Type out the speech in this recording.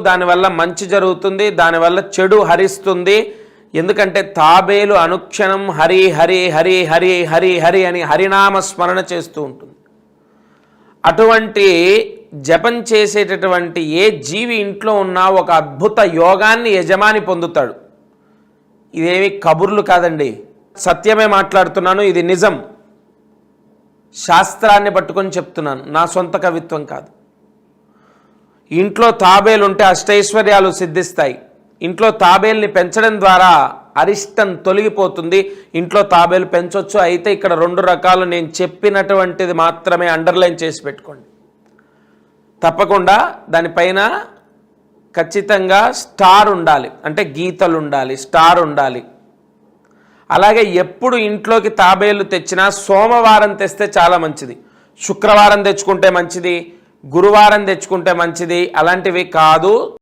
దానివల్ల మంచి జరుగుతుంది, దానివల్ల చెడు హరిస్తుంది. ఎందుకంటే తాబేలు అనుక్షణం హరి హరి హరి హరి హరి హరి అని హరినామ స్మరణ చేస్తూ ఉంటుంది. అటువంటి జపం చేసేటటువంటి ఏ జీవి ఇంట్లో ఉన్నా ఒక అద్భుత యోగాన్ని యజమాని పొందుతాడు. ఇదేమి కబుర్లు కాదండి, సత్యమే మాట్లాడుతున్నాను, ఇది నిజం. శాస్త్రాన్ని పట్టుకొని చెప్తున్నాను, నా సొంత కవిత్వం కాదు. ఇంట్లో తాబేలు ఉంటే అష్టైశ్వర్యాలు సిద్ధిస్తాయి. ఇంట్లో తాబేల్ని పెంచడం ద్వారా అరిష్టం తొలగిపోతుంది. ఇంట్లో తాబేలు పెంచవచ్చు. అయితే ఇక్కడ 2 రకాలు, నేను చెప్పినటువంటిది మాత్రమే అండర్లైన్ చేసి పెట్టుకోండి. తప్పకుండా దానిపైన ఖచ్చితంగా స్టార్ ఉండాలి, అంటే గీతలు ఉండాలి, స్టార్ ఉండాలి. అలాగే ఎప్పుడు ఇంట్లోకి తాబేలు తెచ్చినా సోమవారం తెస్తే చాలా మంచిది. శుక్రవారం తెచ్చుకుంటే మంచిది, గురువారం తెచ్చుకుంటే మంచిది, అలాంటివి కాదు.